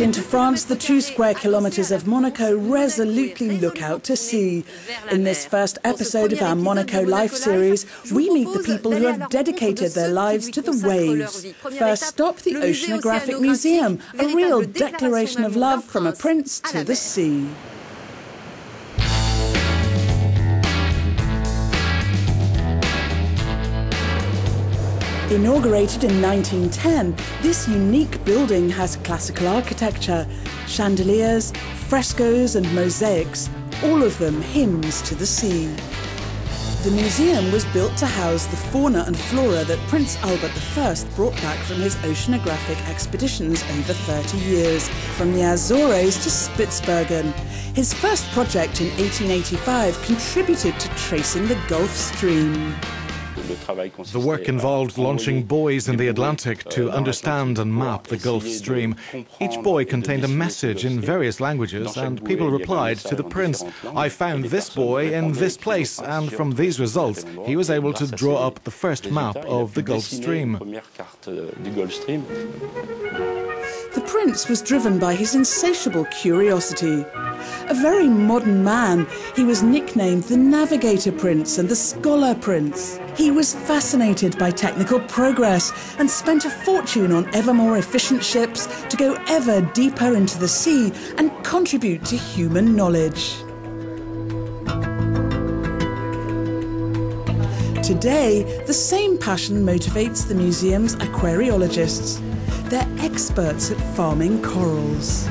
Into France, the 2 square kilometres of Monaco resolutely look out to sea. In this first episode of our Monaco Life series, we meet the people who have dedicated their lives to the waves. First stop, the Oceanographic Museum, a real declaration of love from a prince to the sea. Inaugurated in 1910, this unique building has classical architecture, chandeliers, frescoes and mosaics, all of them hymns to the sea. The museum was built to house the fauna and flora that Prince Albert I brought back from his oceanographic expeditions over 30 years, from the Azores to Spitsbergen. His first project in 1885 contributed to tracing the Gulf Stream. The work involved launching buoys in the Atlantic to understand and map the Gulf Stream. Each buoy contained a message in various languages, and people replied to the prince, "I found this buoy in this place," and from these results he was able to draw up the first map of the Gulf Stream. The prince was driven by his insatiable curiosity. A very modern man, he was nicknamed the Navigator Prince and the Scholar Prince. He was fascinated by technical progress and spent a fortune on ever more efficient ships to go ever deeper into the sea and contribute to human knowledge. Today, the same passion motivates the museum's aquariologists. They're experts at farming corals.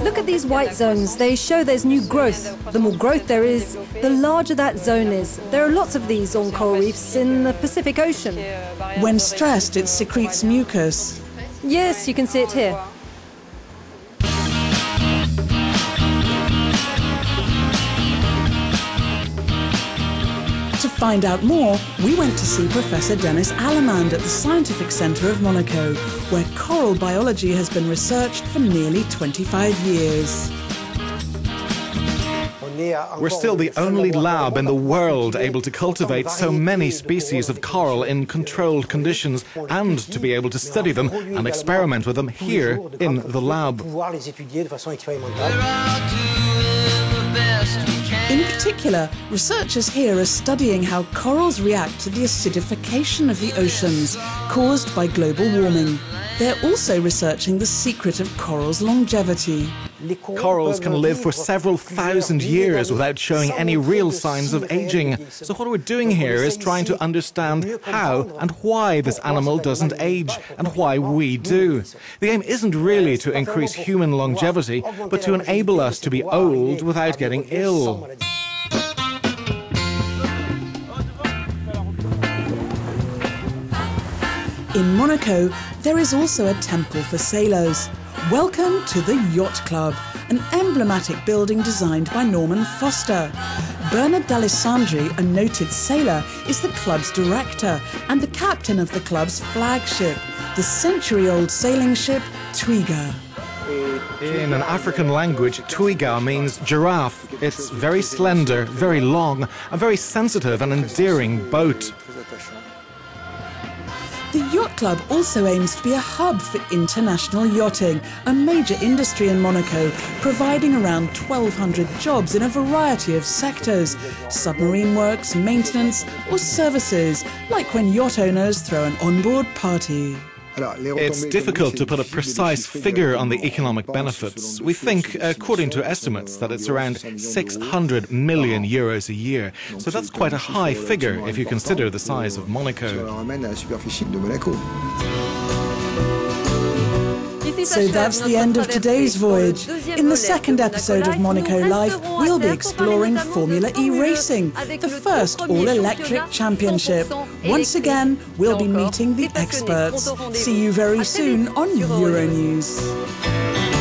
Look at these white zones. They show there's new growth. The more growth there is, the larger that zone is. There are lots of these on coral reefs in the Pacific Ocean. When stressed, it secretes mucus. Yes, you can see it here. To find out more, we went to see Professor Dennis Allemand at the Scientific Centre of Monaco, where coral biology has been researched for nearly 25 years. We're still the only lab in the world able to cultivate so many species of coral in controlled conditions and to be able to study them and experiment with them here in the lab. In particular, researchers here are studying how corals react to the acidification of the oceans caused by global warming. They're also researching the secret of corals' longevity. Corals can live for several thousand years without showing any real signs of aging. So what we're doing here is trying to understand how and why this animal doesn't age and why we do. The aim isn't really to increase human longevity, but to enable us to be old without getting ill. In Monaco, there is also a temple for sailors. Welcome to the Yacht Club, an emblematic building designed by Norman Foster. Bernard D'Alessandri, a noted sailor, is the club's director and the captain of the club's flagship, the century-old sailing ship Twiga. In an African language, Twiga means giraffe. It's very slender, very long, a very sensitive and endearing boat. The Yacht Club also aims to be a hub for international yachting, a major industry in Monaco, providing around 1,200 jobs in a variety of sectors: submarine works, maintenance, or services, like when yacht owners throw an onboard party. It's difficult to put a precise figure on the economic benefits. We think, according to estimates, that it's around 600 million euros a year. So that's quite a high figure if you consider the size of Monaco. So that's the end of today's voyage. In the second episode of Monaco Life, we'll be exploring Formula E racing, the first all-electric championship. Once again, we'll be meeting the experts. See you very soon on Euronews.